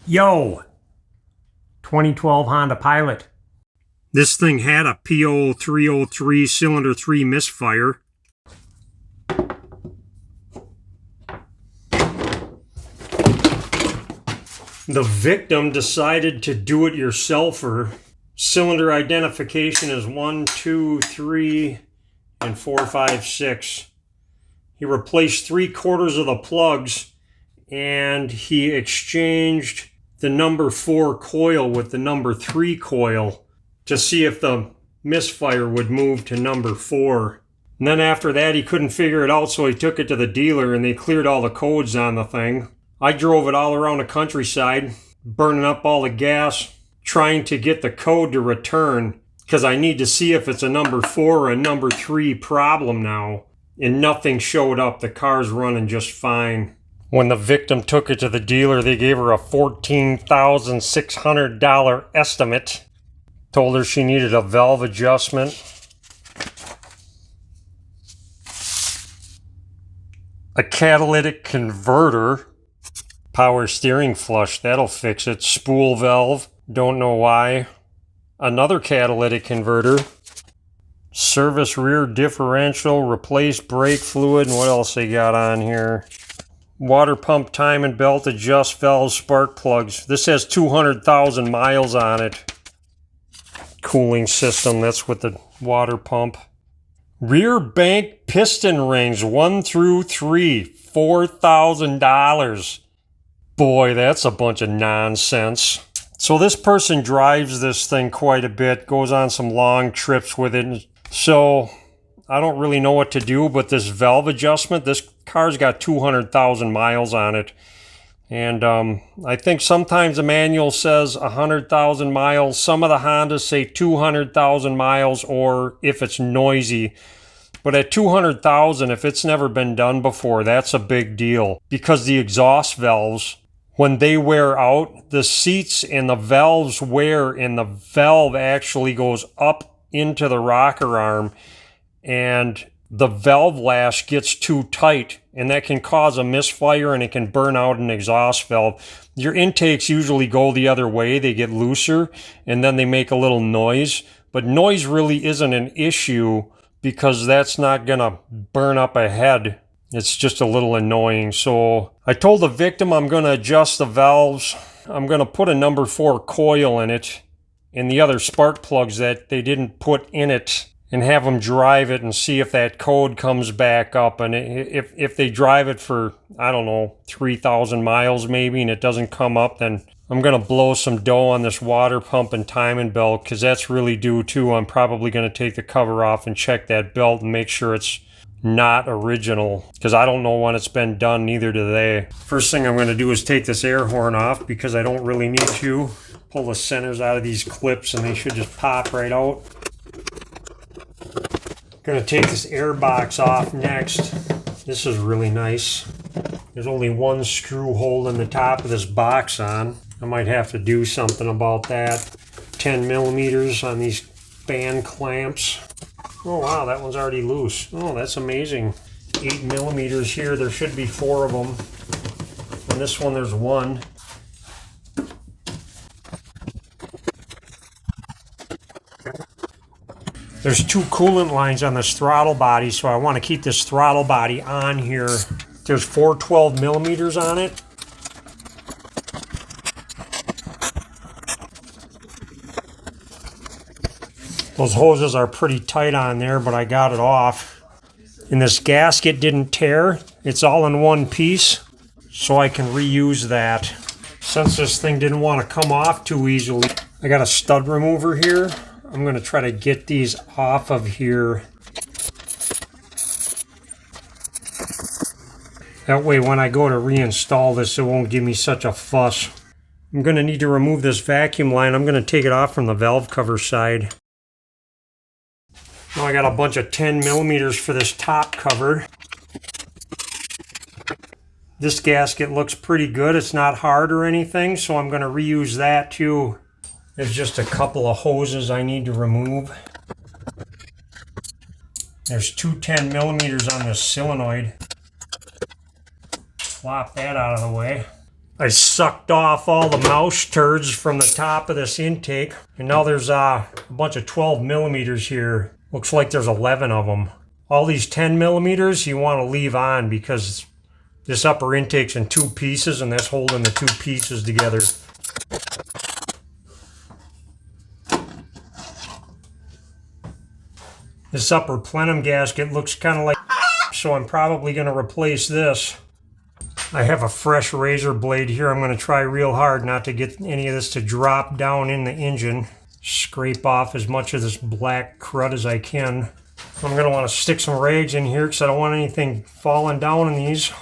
Yo, 2012 Honda Pilot. This thing had a PO303 cylinder 3 misfire. The victim decided to do it yourselfer. Cylinder identification is 1, 2, 3, and 4, 5, 6. He replaced 3/4 of the plugs and he exchanged the number 4 coil with the number 3 coil to see if the misfire would move to number 4. And then after that he couldn't figure it out, so he took it to the dealer and they cleared all the codes on the thing. I drove it all around the countryside, burning up all the gas, trying to get the code to return because I need to see if it's a number 4 or a number 3 problem now. And nothing showed up. The car's running just fine. When the victim took it to the dealer, they gave her a $14,600 estimate. Told her she needed a valve adjustment, a catalytic converter, power steering flush, that'll fix it, spool valve, don't know why, another catalytic converter, service rear differential, replace brake fluid, and what else they got on here? Water pump timing belt, adjust valve, spark plugs. This has 200,000 miles on it. Cooling system, that's with the water pump. Rear bank piston rings 1 through 3, $4,000. Boy, that's a bunch of nonsense. So this person drives this thing quite a bit, goes on some long trips with it. So I don't really know what to do, but this valve adjustment, this car's got 200,000 miles on it. And I think sometimes the manual says 100,000 miles. Some of the Hondas say 200,000 miles, or if it's noisy. But at 200,000, if it's never been done before, that's a big deal. Because the exhaust valves, when they wear out, the seats and the valves wear, and the valve actually goes up into the rocker arm, and the valve lash gets too tight, and that can cause a misfire and it can burn out an exhaust valve. Your intakes usually go the other way. They get looser and then they make a little noise, but noise really isn't an issue because that's not gonna burn up a head. It's just a little annoying. So I told the victim I'm gonna adjust the valves. I'm gonna put a number 4 coil in it and the other spark plugs that they didn't put in it, and have them drive it and see if that code comes back up. And if they drive it for, I don't know, 3,000 miles maybe, and it doesn't come up, then I'm going to blow some dough on this water pump and timing belt, because that's really due too. I'm probably going to take the cover off and check that belt and make sure it's not original, because I don't know when it's been done, neither do they. First thing I'm going to do is take this air horn off, because I don't really need to. Pull the centers out of these clips and they should just pop right out. Gonna take this air box off next. This is really nice. There's only one screw holding the top of this box on. I might have to do something about that. 10 millimeters on these band clamps. Oh wow, that one's already loose. Oh, that's amazing. 8 millimeters here. There should be 4 of them. And this one, there's 1. There's 2 coolant lines on this throttle body, so I want to keep this throttle body on here. There's 4 12 millimeters on it. Those hoses are pretty tight on there, but I got it off. And this gasket didn't tear. It's all in one piece, so I can reuse that. Since this thing didn't want to come off too easily, I got a stud remover here. I'm going to try to get these off of here. That way when I go to reinstall this, it won't give me such a fuss. I'm going to need to remove this vacuum line. I'm going to take it off from the valve cover side. Now I got a bunch of 10 millimeters for this top cover. This gasket looks pretty good. It's not hard or anything, so I'm going to reuse that too. There's just a couple of hoses I need to remove. There's 2 10 millimeters on this solenoid. Flop that out of the way. I sucked off all the mouse turds from the top of this intake, and now there's a bunch of 12 millimeters here. Looks like there's 11 of them. All these 10 millimeters you want to leave on because this upper intake's in two pieces and that's holding the two pieces together. This upper plenum gasket looks kind of like, so I'm probably going to replace this. I have a fresh razor blade here. I'm going to try real hard not to get any of this to drop down in the engine. Scrape off as much of this black crud as I can. I'm going to want to stick some rags in here because I don't want anything falling down in these.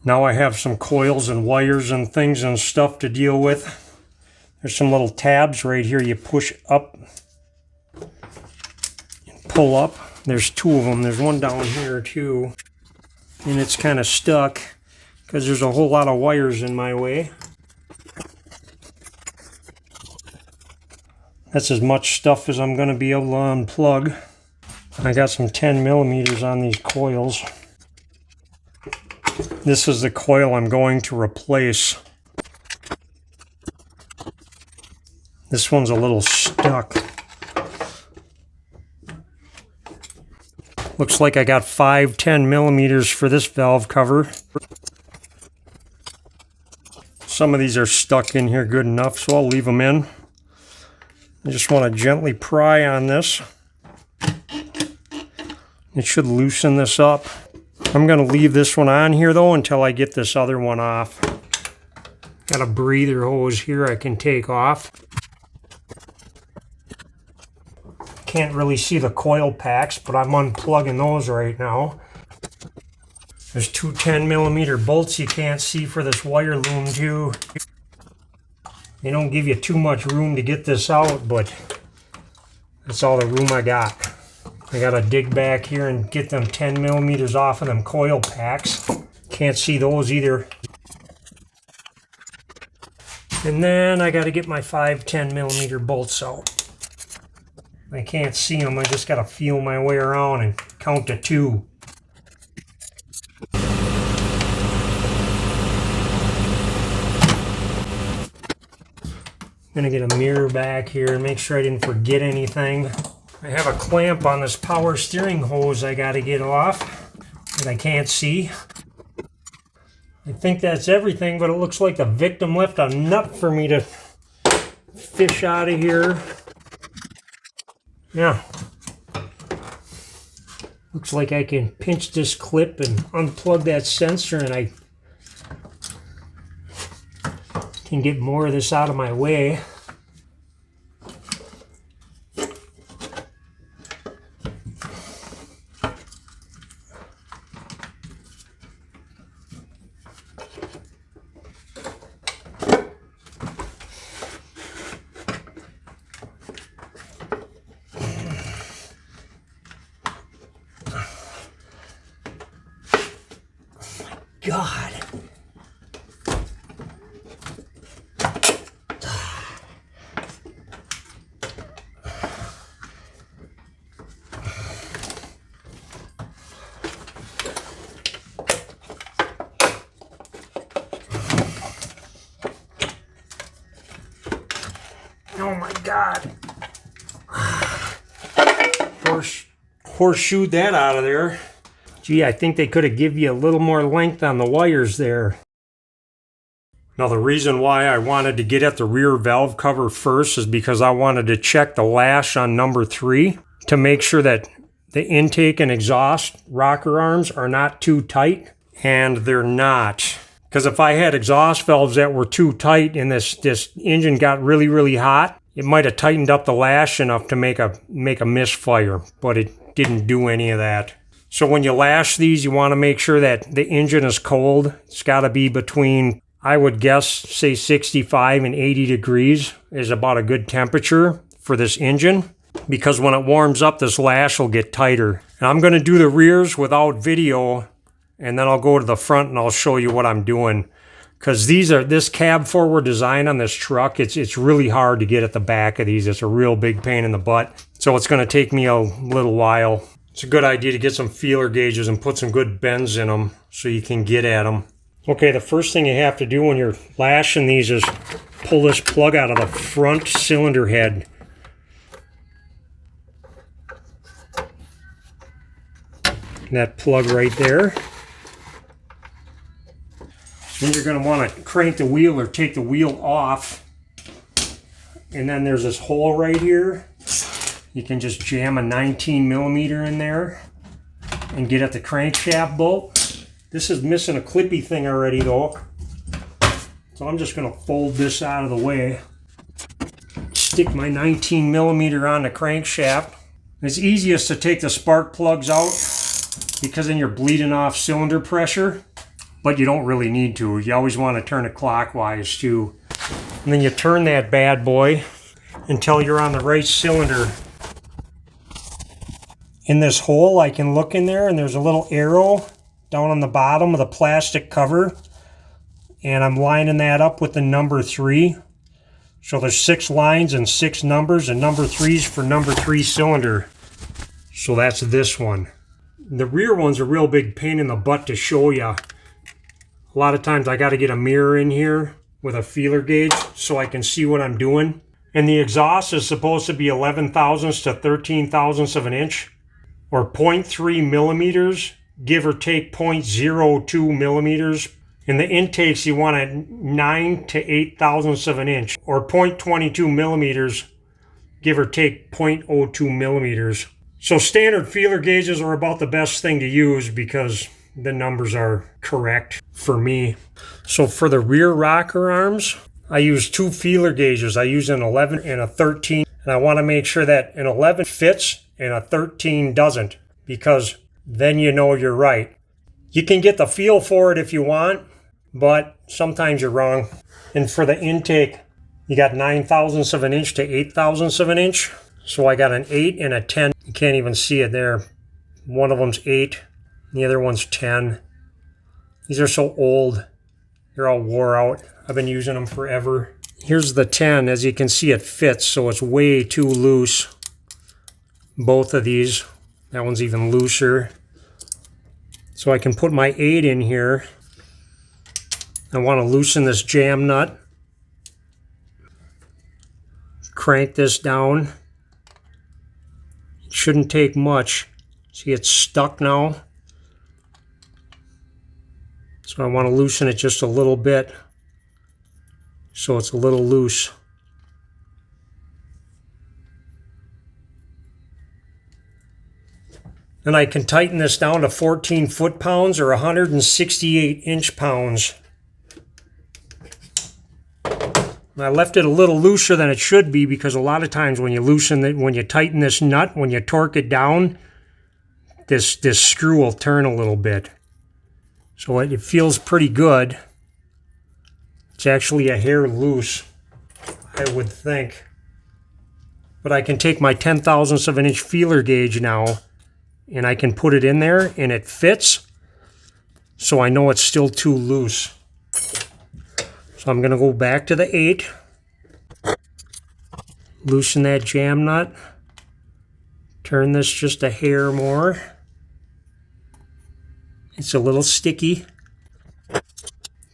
Now I have some coils and wires and things and stuff to deal with. There's some little tabs right here you push up and pull up. There's two of them. There's one down here too. And it's kind of stuck because there's a whole lot of wires in my way. That's as much stuff as I'm going to be able to unplug. I got some 10 millimeters on these coils. This is the coil I'm going to replace. This one's a little stuck. Looks like I got 5 10 millimeters for this valve cover. Some of these are stuck in here good enough, so I'll leave them in. I just want to gently pry on this. It should loosen this up. I'm going to leave this one on here though until I get this other one off. Got a breather hose here I can take off. Can't really see the coil packs, but I'm unplugging those right now. There's two 10 millimeter bolts you can't see for this wire loom too. They don't give you too much room to get this out, but that's all the room I got. I gotta dig back here and get them 10 millimeters off of them coil packs. Can't see those either. And then I gotta get my 5 10 millimeter bolts out. I can't see them, I just gotta feel my way around and count to 2. I'm gonna get a mirror back here and make sure I didn't forget anything. I have a clamp on this power steering hose I gotta get off that I can't see. I think that's everything, but it looks like the victim left a nut for me to fish out of here. Yeah. Looks like I can pinch this clip and unplug that sensor and I can get more of this out of my way. God. Oh my God. Horseshoed that out of there. Gee, I think they could have given you a little more length on the wires there. Now the reason why I wanted to get at the rear valve cover first is because I wanted to check the lash on number 3 to make sure that the intake and exhaust rocker arms are not too tight, and they're not. Because if I had exhaust valves that were too tight and this engine got really, really hot, it might have tightened up the lash enough to make a misfire, but it didn't do any of that. So when you lash these, you want to make sure that the engine is cold. It's got to be between, I would guess, say 65 and 80 degrees is about a good temperature for this engine, because when it warms up, this lash will get tighter. And I'm going to do the rears without video, and then I'll go to the front and I'll show you what I'm doing. Because this cab forward design on this truck, it's really hard to get at the back of these. It's a real big pain in the butt. So it's going to take me a little while. It's a good idea to get some feeler gauges and put some good bends in them so you can get at them. Okay, the first thing you have to do when you're lashing these is pull this plug out of the front cylinder head. That plug right there. Then you're going to want to crank the wheel or take the wheel off. And then there's this hole right here. You can just jam a 19 millimeter in there and get at the crankshaft bolt. This is missing a clippy thing already though. So I'm just going to fold this out of the way. Stick my 19 millimeter on the crankshaft. It's easiest to take the spark plugs out because then you're bleeding off cylinder pressure. But you don't really need to. You always want to turn it clockwise too. And then you turn that bad boy until you're on the right cylinder. In this hole, I can look in there and there's a little arrow down on the bottom of the plastic cover. And I'm lining that up with the number 3. So there's 6 lines and 6 numbers, and number 3 is for number 3 cylinder. So that's this one. The rear one's a real big pain in the butt to show you. A lot of times I got to get a mirror in here with a feeler gauge so I can see what I'm doing. And the exhaust is supposed to be 11 thousandths to 13 thousandths of an inch, or 0.3 millimeters, give or take 0.02 millimeters. In the intakes you want at 9 to 8 thousandths of an inch, or 0.22 millimeters, give or take 0.02 millimeters. So standard feeler gauges are about the best thing to use because the numbers are correct for me. So for the rear rocker arms, I use 2 feeler gauges. I use an 11 and a 13, and I want to make sure that an 11 fits and a 13 doesn't, because then you know you're right. You can get the feel for it if you want, but sometimes you're wrong. And for the intake, you got 9 thousandths of an inch to 8 thousandths of an inch. So I got an 8 and a 10. You can't even see it there. One of them's 8. The other one's 10. These are so old. They're all wore out. I've been using them forever. Here's the 10. As you can see, it fits, so it's way too loose. Both of these. That one's even looser. So I can put my 8 in here. I want to loosen this jam nut. Crank this down. It shouldn't take much. See, it's stuck now. So I want to loosen it just a little bit so it's a little loose. Then I can tighten this down to 14 foot-pounds or 168 inch-pounds. I left it a little looser than it should be because a lot of times when you loosen it, when you tighten this nut, when you torque it down, this screw will turn a little bit. So it feels pretty good. It's actually a hair loose, I would think. But I can take my 10 thousandths of an inch feeler gauge now and I can put it in there and it fits. So I know it's still too loose. So I'm going to go back to the 8. Loosen that jam nut. Turn this just a hair more. It's a little sticky.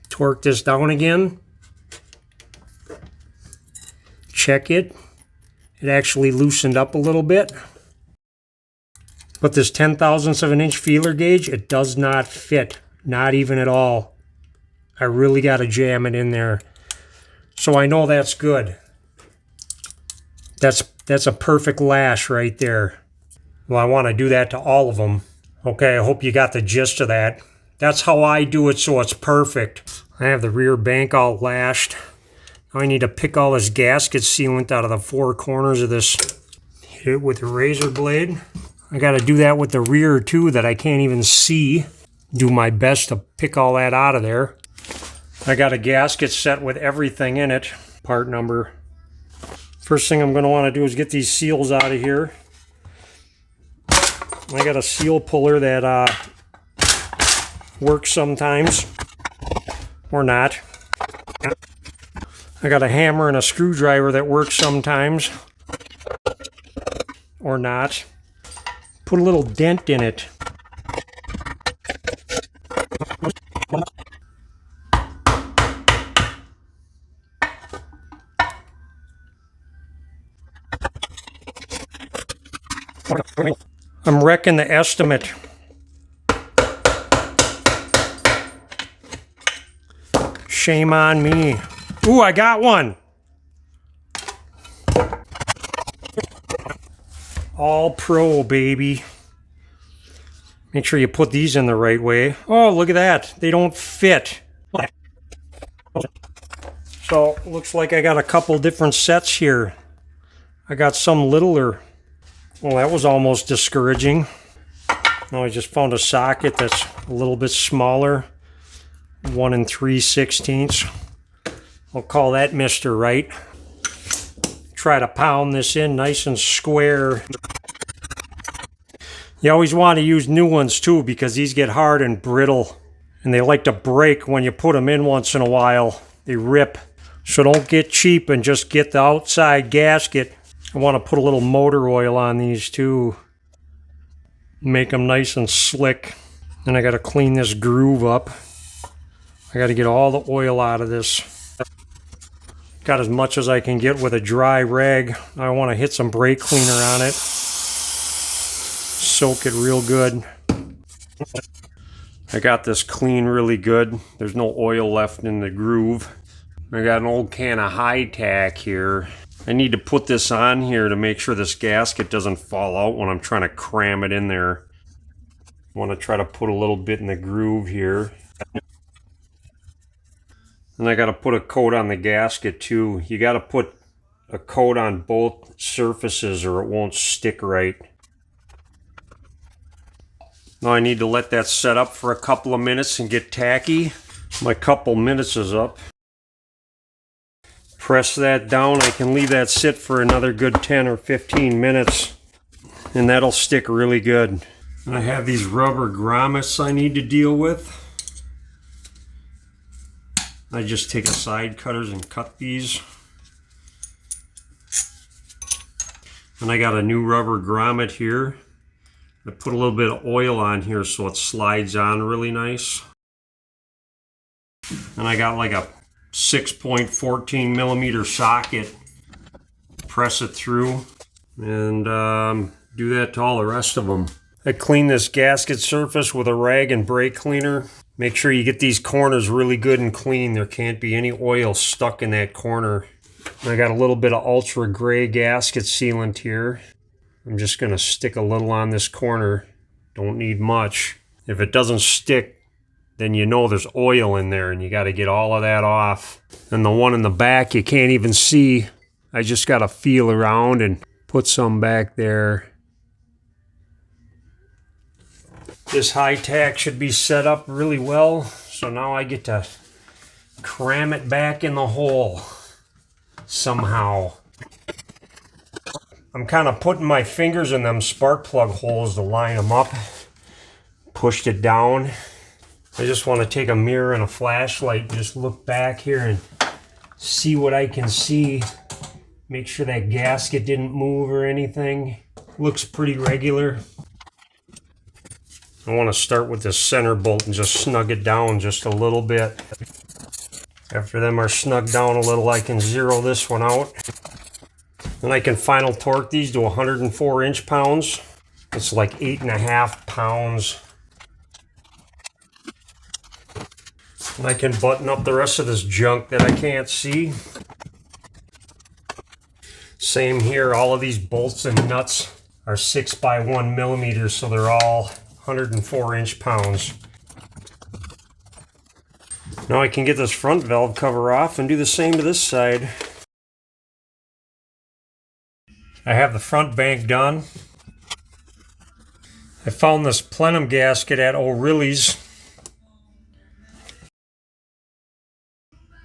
Torque this down again. Check it. It actually loosened up a little bit. But this 10 thousandths of an inch feeler gauge, it does not fit. Not even at all. I really got to jam it in there. So I know that's good. That's a perfect lash right there. Well, I want to do that to all of them. Okay, I hope you got the gist of that. That's how I do it, so it's perfect. I have the rear bank all lashed. Now I need to pick all this gasket sealant out of the 4 corners of this. Hit it with a razor blade. I got to do that with the rear too that I can't even see. Do my best to pick all that out of there. I got a gasket set with everything in it. Part number. First thing I'm going to want to do is get these seals out of here. I got a seal puller that works sometimes, or not. I got a hammer and a screwdriver that works sometimes, or not. Put a little dent in it. I'm wrecking the estimate. Shame on me. Ooh, I got one. All pro, baby. Make sure you put these in the right way. Oh, look at that. They don't fit. So, looks like I got a couple different sets here. I got some littler. Well, that was almost discouraging. Now I just found a socket that's a little bit smaller. 1 3/16. I'll call that Mr. Right. Try to pound this in nice and square. You always want to use new ones too, because these get hard and brittle. And they like to break when you put them in once in a while. They rip. So don't get cheap and just get the outside gasket. I want to put a little motor oil on these too. Make them nice and slick. Then I got to clean this groove up. I got to get all the oil out of this. Got as much as I can get with a dry rag. I want to hit some brake cleaner on it. Soak it real good. I got this clean really good. There's no oil left in the groove. I got an old can of high tack here. I need to put this on here to make sure this gasket doesn't fall out when I'm trying to cram it in there. I want to try to put a little bit in the groove here. And I got to put a coat on the gasket too. You got to put a coat on both surfaces or it won't stick right. Now I need to let that set up for a couple of minutes and get tacky. My couple minutes is up. Press that down. I can leave that sit for another good 10 or 15 minutes and that'll stick really good. And I have these rubber grommets I need to deal with. I just take a side cutters and cut these. And I got a new rubber grommet here. I put a little bit of oil on here so it slides on really nice. And I got like a 6.14 millimeter socket. Press it through and do that to all the rest of them. I clean this gasket surface with a rag and brake cleaner. Make sure you get these corners really good and clean. There can't be any oil stuck in that corner. I got a little bit of ultra gray gasket sealant here. I'm just going to stick a little on this corner. Don't need much. If it doesn't stick, then you know there's oil in there and you got to get all of that off. And the one in the back you can't even see. I just got to feel around and put some back there. This high tack should be set up really well, so now I get to cram it back in the hole somehow. I'm kind of putting my fingers in them spark plug holes to line them up. Pushed it down. I just want to take a mirror and a flashlight and just look back here and see what I can see. Make sure that gasket didn't move or anything. Looks pretty regular. I want to start with this center bolt and just snug it down just a little bit. After them are snugged down a little, I can zero this one out. Then I can final torque these to 104 inch-pounds. It's like 8.5 pounds. And I can button up the rest of this junk that I can't see. Same here, all of these bolts and nuts are 6 by 1 millimeters, so they're all 104 inch-pounds. Now I can get this front valve cover off and do the same to this side. I have the front bank done. I found this plenum gasket at O'Reilly's.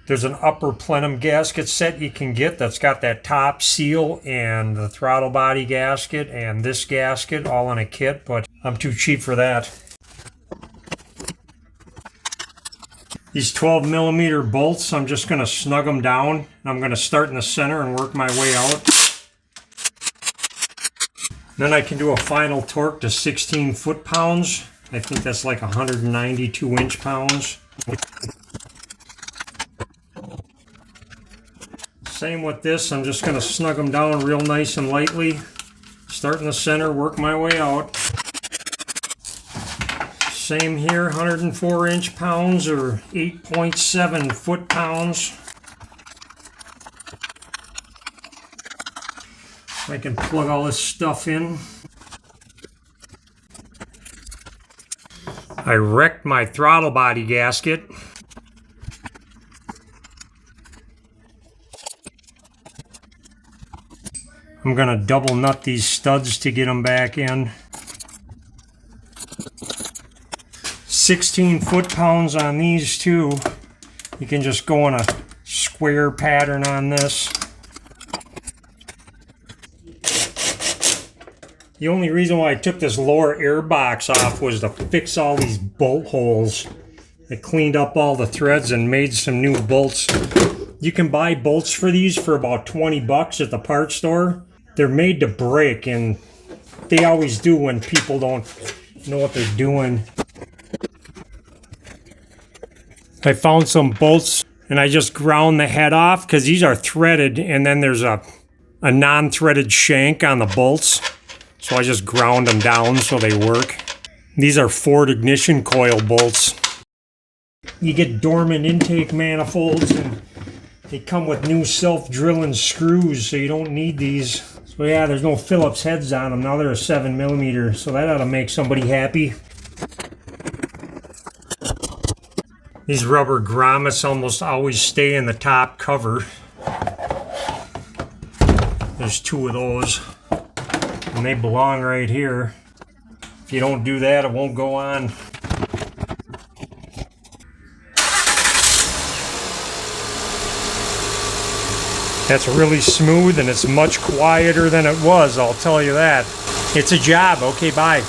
There's an upper plenum gasket set you can get that's got that top seal and the throttle body gasket and this gasket all in a kit, but I'm too cheap for that. These 12 millimeter bolts, I'm just going to snug them down. I'm going to start in the center and work my way out. Then I can do a final torque to 16 foot-pounds. I think that's like 192 inch-pounds. Same with this, I'm just going to snug them down real nice and lightly. Start in the center, work my way out. Same here, 104 inch-pounds or 8.7 foot-pounds. I can plug all this stuff in. I wrecked my throttle body gasket. I'm gonna double nut these studs to get them back in. 16 foot-pounds on these two. You can just go in a square pattern on this. The only reason why I took this lower air box off was to fix all these bolt holes. I cleaned up all the threads and made some new bolts. You can buy bolts for these for about 20 bucks at the parts store. They're made to break, and they always do when people don't know what they're doing. I found some bolts and I just ground the head off because these are threaded, and then there's a non-threaded shank on the bolts. So I just ground them down so they work. These are Ford ignition coil bolts. You get dormant intake manifolds, and they come with new self-drilling screws, so you don't need these. So yeah, there's no Phillips heads on them. Now they're a 7mm, so that ought to make somebody happy. These rubber grommets almost always stay in the top cover. There's two of those, and they belong right here. If you don't do that, it won't go on. That's really smooth, and it's much quieter than it was, I'll tell you that. It's a job. Okay, bye.